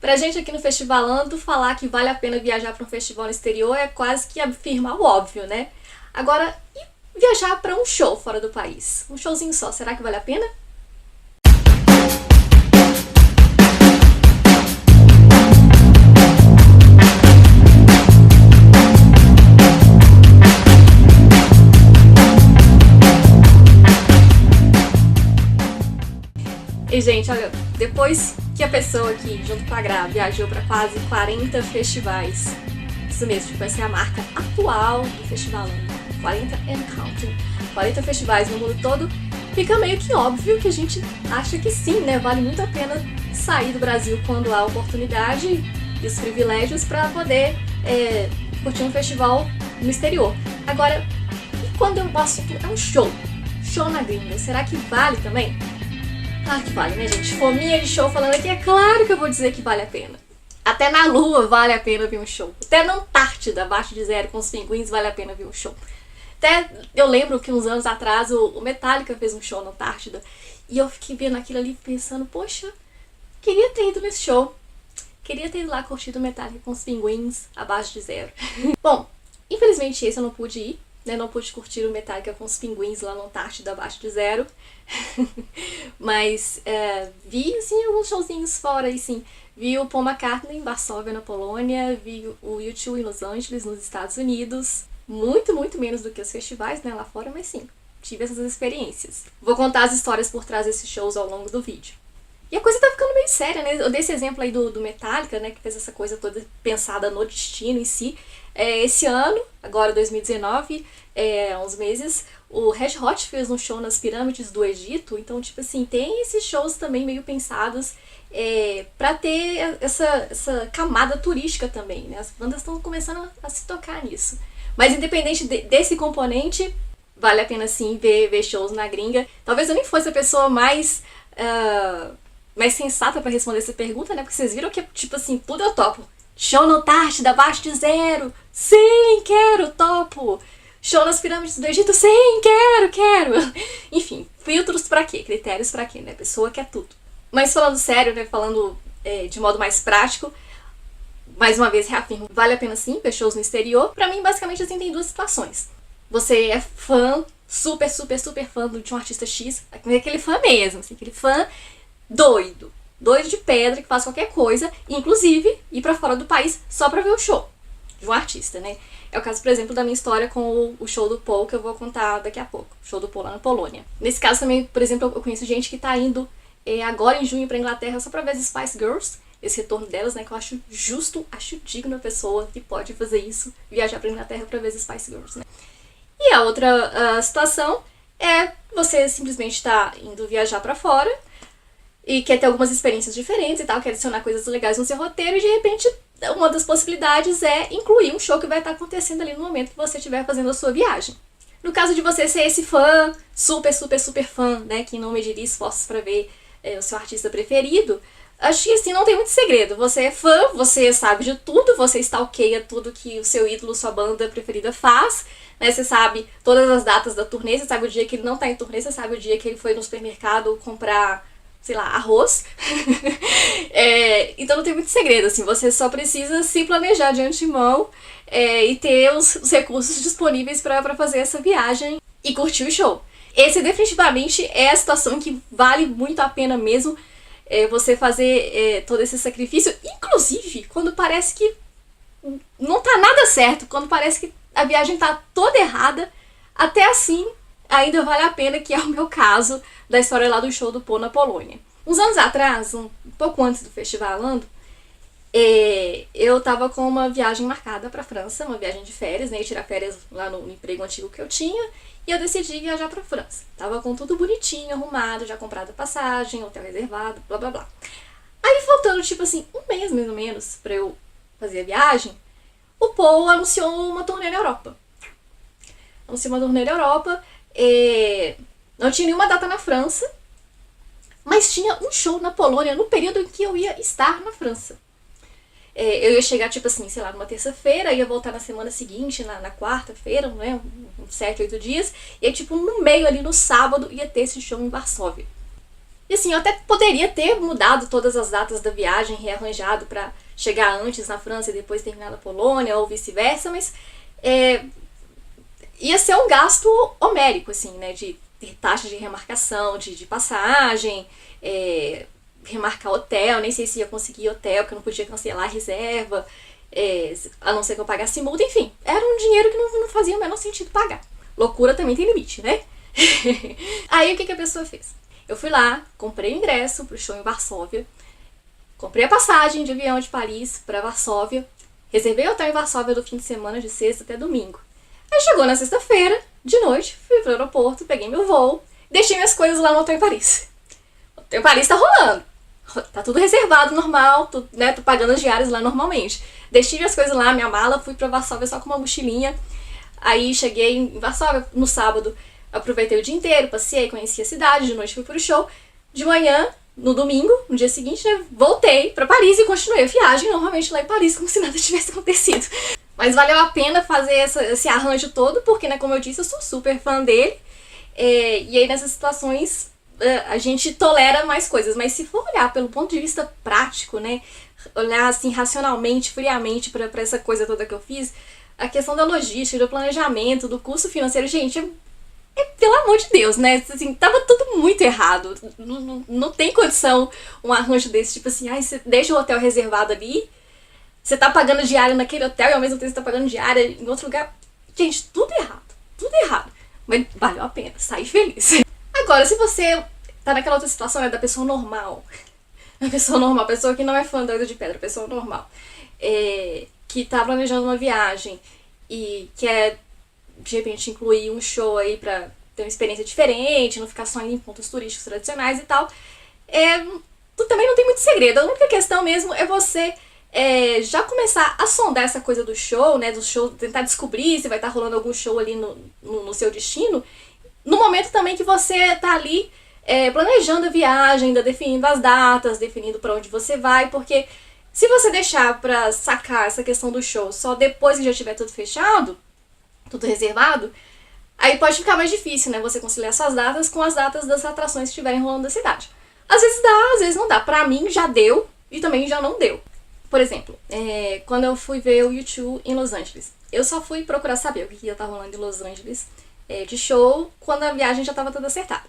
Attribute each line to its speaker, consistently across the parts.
Speaker 1: Pra gente aqui no Festivalando, falar que vale a pena viajar para um festival no exterior é quase que afirmar o óbvio, né? Agora, e viajar para um show fora do país? Um showzinho só, será que vale a pena? E, gente, olha, depois que a pessoa aqui, junto com a Gra, viajou para quase 40 festivais, isso mesmo, tipo, essa é a marca atual do Festivalando, 40 and counting, 40 festivais no mundo todo, fica meio que óbvio que a gente acha que sim, né, vale muito a pena sair do Brasil quando há oportunidade e os privilégios para poder curtir um festival no exterior. Agora, e quando o assunto é um show na gringa, será que vale também? Claro que vale, né, gente? Fominha de show falando aqui, é claro que eu vou dizer que vale a pena. Até na Lua vale a pena ver um show. Até na Antártida, abaixo de zero, com os pinguins, vale a pena ver um show. Até eu lembro que uns anos atrás o Metallica fez um show na Antártida. E eu fiquei vendo aquilo ali pensando, poxa, queria ter ido nesse show. Queria ter ido lá curtido o Metallica com os pinguins abaixo de zero. Bom, infelizmente esse eu não pude ir. Não pude curtir o Metallica com os pinguins lá no Antártida abaixo de zero. Mas vi, assim, alguns showzinhos fora, e sim. Vi o Paul McCartney em Varsóvia, na Polônia. Vi o U2 em Los Angeles, nos Estados Unidos. Muito, muito menos do que os festivais, né, lá fora, mas sim, tive essas experiências. Vou contar as histórias por trás desses shows ao longo do vídeo. E a coisa tá ficando meio séria, né? Eu dei esse exemplo aí do Metallica, né, que fez essa coisa toda pensada no destino em si. Esse ano, agora 2019, há uns meses, o Red Hot fez um show nas pirâmides do Egito. Então, tipo assim, tem esses shows também meio pensados pra ter essa camada turística também, né? As bandas estão começando a se tocar nisso. Mas independente desse componente, vale a pena sim ver shows na gringa. Talvez eu nem fosse a pessoa mais sensata pra responder essa pergunta, né? Porque vocês viram que, tipo assim, tudo eu topo. Show no Antártida, abaixo de zero. Sim, quero, topo. Show nas pirâmides do Egito, sim, quero. Enfim, filtros pra quê? Critérios pra quê, né? Pessoa quer tudo. Mas falando sério, né? Falando de modo mais prático, mais uma vez reafirmo, vale a pena sim ver shows no exterior. Pra mim, basicamente, assim, tem duas situações. Você é fã, super fã de um artista X, aquele fã mesmo, assim, aquele fã doido de pedra, que faz qualquer coisa, inclusive ir pra fora do país só pra ver o show de um artista, né? É o caso, por exemplo, da minha história com o show do Paul, que eu vou contar daqui a pouco. O show do Paul lá na Polônia. Nesse caso também, por exemplo, eu conheço gente que tá indo agora em junho pra Inglaterra só pra ver as Spice Girls, esse retorno delas, né, que eu acho justo, acho digno a pessoa que pode fazer isso, viajar pra Inglaterra pra ver as Spice Girls, né? E a outra situação é você simplesmente tá indo viajar pra fora e quer ter algumas experiências diferentes e tal, quer adicionar coisas legais no seu roteiro e de repente uma das possibilidades é incluir um show que vai estar acontecendo ali no momento que você estiver fazendo a sua viagem. No caso de você ser esse fã, super fã, né, que não mediria esforços pra ver o seu artista preferido, acho que assim não tem muito segredo. Você é fã, você sabe de tudo, você stalkeia tudo que o seu ídolo, sua banda preferida faz, né? Você sabe todas as datas da turnê, você sabe o dia que ele não tá em turnê, você sabe o dia que ele foi no supermercado comprar, sei lá, arroz. Então não tem muito segredo, assim, você só precisa se planejar de antemão e ter os recursos disponíveis pra fazer essa viagem e curtir o show. Esse definitivamente é a situação que vale muito a pena mesmo você fazer todo esse sacrifício, inclusive quando parece que não tá nada certo, quando parece que a viagem tá toda errada, até assim ainda vale a pena, que é o meu caso da história lá do show do Paul na Polônia. Uns anos atrás, um pouco antes do Festivalando, eu tava com uma viagem marcada pra França, uma viagem de férias, né, ia tirar férias lá no emprego antigo que eu tinha, e eu decidi viajar pra França. Tava com tudo bonitinho, arrumado, já comprado a passagem, hotel reservado, blá blá blá. Aí faltando, tipo assim, um mês mais ou menos pra eu fazer a viagem, o Paul anunciou uma turnê na Europa. Não tinha nenhuma data na França, mas tinha um show na Polônia no período em que eu ia estar na França. Eu ia chegar, tipo assim, sei lá, numa terça-feira, ia voltar na semana seguinte, na quarta-feira, né, uns 7, 8 dias, e aí, tipo, no meio ali, no sábado, ia ter esse show em Varsóvia. E assim, eu até poderia ter mudado todas as datas da viagem, rearranjado pra chegar antes na França e depois terminar na Polônia, ou vice-versa, mas ia ser um gasto homérico, assim, né, de ter taxa de remarcação, de passagem, remarcar hotel, nem sei se ia conseguir hotel, porque eu não podia cancelar a reserva, a não ser que eu pagasse multa, enfim, era um dinheiro que não fazia o menor sentido pagar. Loucura também tem limite, né? Aí o que a pessoa fez? Eu fui lá, comprei o ingresso pro show em Varsóvia, comprei a passagem de avião de Paris pra Varsóvia, reservei o hotel em Varsóvia do fim de semana, de sexta até domingo. Aí chegou na sexta-feira, de noite, fui pro aeroporto, peguei meu voo, deixei minhas coisas lá no hotel em Paris. O hotel em Paris tá rolando. Tá tudo reservado, normal, né? Tô pagando as diárias lá normalmente. Deixei minhas coisas lá, minha mala, fui pra Varsóvia só com uma mochilinha. Aí cheguei em Varsóvia no sábado, aproveitei o dia inteiro, passei, conheci a cidade, de noite fui pro show. De manhã, no domingo, no dia seguinte, né, voltei pra Paris e continuei a viagem normalmente lá em Paris, como se nada tivesse acontecido. Mas valeu a pena fazer esse arranjo todo, porque, né, como eu disse, eu sou super fã dele. E aí nessas situações a gente tolera mais coisas, mas se for olhar pelo ponto de vista prático, né, olhar assim racionalmente, friamente pra essa coisa toda que eu fiz, a questão da logística, do planejamento, do custo financeiro, gente, pelo amor de Deus, né, assim, tava tudo muito errado, não tem condição um arranjo desse, tipo assim, você deixa o hotel reservado ali, você tá pagando diária naquele hotel e ao mesmo tempo você tá pagando diária em outro lugar, gente, tudo errado, mas valeu a pena, saí feliz. Agora, se você tá naquela outra situação, né, da pessoa normal, a pessoa que não é fã da Ilha de Pedra, a pessoa normal, que tá planejando uma viagem e quer, de repente, incluir um show aí pra ter uma experiência diferente, não ficar só indo em pontos turísticos tradicionais e tal, também não tem muito segredo. A única questão mesmo é você já começar a sondar essa coisa do show, né, tentar descobrir se vai estar rolando algum show ali no seu destino, no momento também que você tá ali planejando a viagem, ainda definindo as datas, definindo pra onde você vai, porque se você deixar pra sacar essa questão do show só depois que já tiver tudo fechado, tudo reservado, aí pode ficar mais difícil, né, você conciliar suas datas com as datas das atrações que estiverem rolando na cidade. Às vezes dá, às vezes não dá. Pra mim já deu e também já não deu. Por exemplo, quando eu fui ver o U2 em Los Angeles, eu só fui procurar saber o que ia estar rolando em Los Angeles de show quando a viagem já estava toda acertada.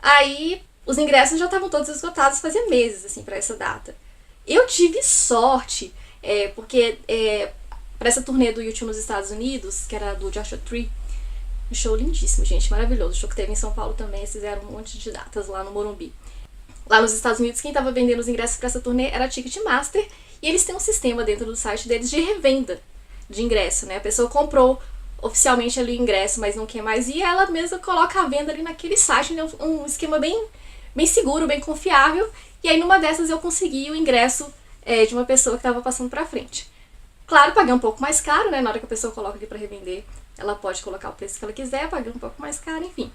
Speaker 1: Aí os ingressos já estavam todos esgotados fazia meses, assim, pra essa data. Eu tive sorte, porque pra essa turnê do U2 nos Estados Unidos, que era do Joshua Tree, um show lindíssimo, gente, maravilhoso. O show que teve em São Paulo também, eles fizeram um monte de datas lá no Morumbi. Lá nos Estados Unidos, quem estava vendendo os ingressos para essa turnê era a Ticketmaster, e eles têm um sistema dentro do site deles de revenda de ingresso, né? A pessoa comprou oficialmente ali o ingresso, mas não quer mais ir, ela mesma coloca a venda ali naquele site, né? Um esquema bem seguro, bem confiável, e aí numa dessas eu consegui o ingresso de uma pessoa que estava passando pra frente. Claro, paguei um pouco mais caro, né? Na hora que a pessoa coloca ali pra revender, ela pode colocar o preço que ela quiser, paguei um pouco mais caro, enfim.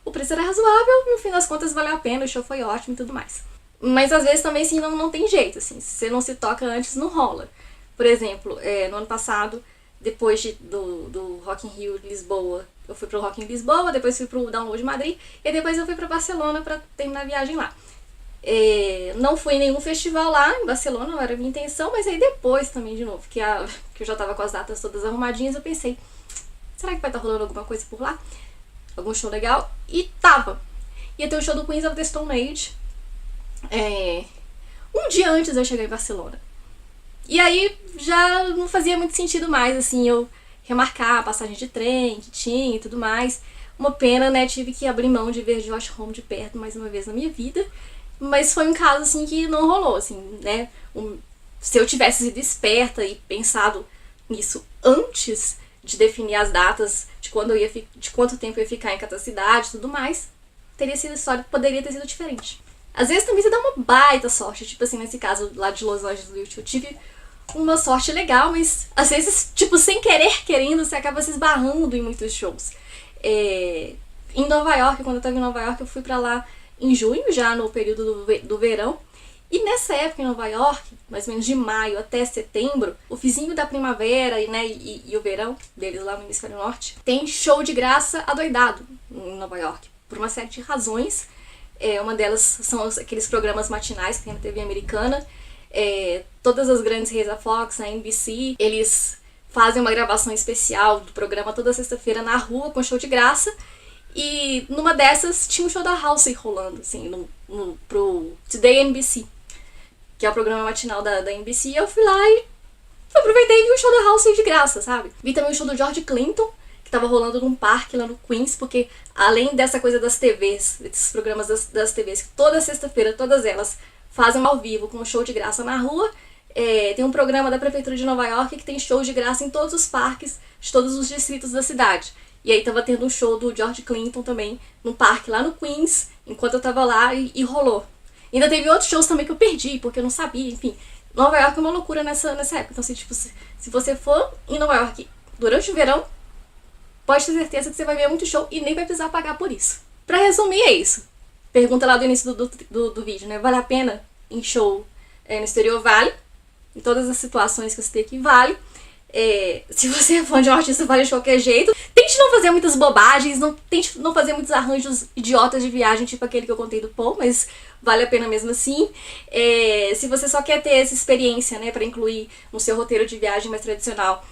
Speaker 1: O preço era razoável, no fim das contas valeu a pena, o show foi ótimo e tudo mais. Mas às vezes também assim, não tem jeito, assim, se você não se toca antes, não rola. Por exemplo, no ano passado, depois do Rock in Rio Lisboa, eu fui pro Rock in Lisboa, depois fui pro Download Madrid, e depois eu fui pra Barcelona pra terminar a viagem lá. Não fui em nenhum festival lá em Barcelona, não era a minha intenção, mas aí depois também, de novo, que eu já tava com as datas todas arrumadinhas, eu pensei, será que vai estar rolando alguma coisa por lá? Algum show legal? E tava. Ia ter o show do Queens of the Stone Age um dia antes de eu chegar em Barcelona. E aí já não fazia muito sentido mais, assim, eu remarcar a passagem de trem que tinha e tudo mais. Uma pena, né? Tive que abrir mão de ver Josh Homme de perto mais uma vez na minha vida. Mas foi um caso, assim, que não rolou, assim, né? Se eu tivesse sido esperta e pensado nisso antes de definir as datas de quanto tempo eu ia ficar em cada cidade e tudo mais, poderia ter sido diferente. Às vezes também você dá uma baita sorte, tipo assim, nesse caso lá de Los Angeles, eu tive uma sorte legal, mas às vezes, tipo, sem querer, querendo, você acaba se esbarrando em muitos shows. Em Nova York, quando eu tava em Nova York, eu fui pra lá em junho, já no período do verão, e nessa época em Nova York, mais ou menos de maio até setembro, o vizinho da primavera né, e o verão deles lá no hemisfério norte, tem show de graça adoidado em Nova York, por uma série de razões. Uma delas são aqueles programas matinais que tem na TV americana. Todas as grandes redes, a Fox, a NBC, eles fazem uma gravação especial do programa toda sexta-feira na rua, com show de graça. E numa dessas tinha um show da Halsey rolando, assim, pro Today NBC, que é o programa matinal da NBC. E eu fui lá e aproveitei e vi o show da Halsey de graça, sabe? Vi também o show do George Clinton, que tava rolando num parque lá no Queens, porque além dessa coisa das TVs, desses programas das TVs, que toda sexta-feira, todas elas fazem ao vivo com um show de graça na rua, tem um programa da Prefeitura de Nova York que tem shows de graça em todos os parques de todos os distritos da cidade. E aí tava tendo um show do George Clinton também, num parque lá no Queens, enquanto eu tava lá, e rolou. Ainda teve outros shows também que eu perdi, porque eu não sabia, enfim. Nova York é uma loucura nessa época. Então, assim, tipo, se você for em Nova York durante o verão, pode ter certeza que você vai ver muito show e nem vai precisar pagar por isso. Pra resumir, é isso. Pergunta lá do início do vídeo, né? Vale a pena em show no exterior? Vale. Em todas as situações que você tem aqui, vale. Se você é fã de um artista, vale de qualquer jeito. Tente não fazer muitas bobagens, tente não fazer muitos arranjos idiotas de viagem, tipo aquele que eu contei do Paul, mas vale a pena mesmo assim. Se você só quer ter essa experiência, né, pra incluir no seu roteiro de viagem mais tradicional,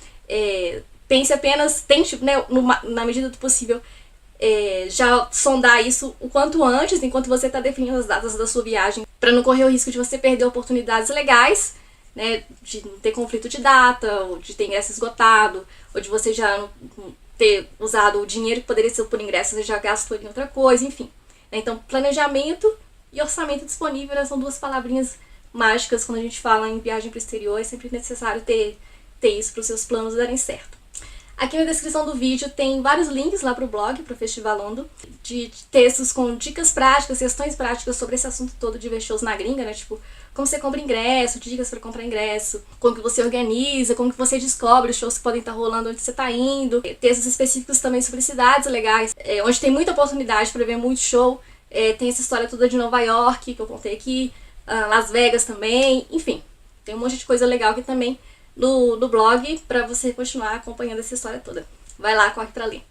Speaker 1: pense apenas, tente, né, na medida do possível, já sondar isso o quanto antes, enquanto você está definindo as datas da sua viagem, para não correr o risco de você perder oportunidades legais, né, de não ter conflito de data, ou de ter ingresso esgotado, ou de você já não ter usado o dinheiro que poderia ser por ingresso, você já gastou em outra coisa, enfim. Então, planejamento e orçamento disponível, né, são duas palavrinhas mágicas quando a gente fala em viagem para o exterior. É sempre necessário ter isso para os seus planos darem certo. Aqui na descrição do vídeo tem vários links lá pro blog, pro Festivalondo, de textos com dicas práticas, questões práticas sobre esse assunto todo de ver shows na gringa, né? Tipo, como você compra ingresso, dicas para comprar ingresso, como que você organiza, como que você descobre os shows que podem estar rolando onde você tá indo. Textos específicos também sobre cidades legais, onde tem muita oportunidade para ver muito show. Tem essa história toda de Nova York, que eu contei aqui, Las Vegas também, enfim. Tem um monte de coisa legal aqui também no blog, para você continuar acompanhando essa história toda. Vai lá, corre pra ler.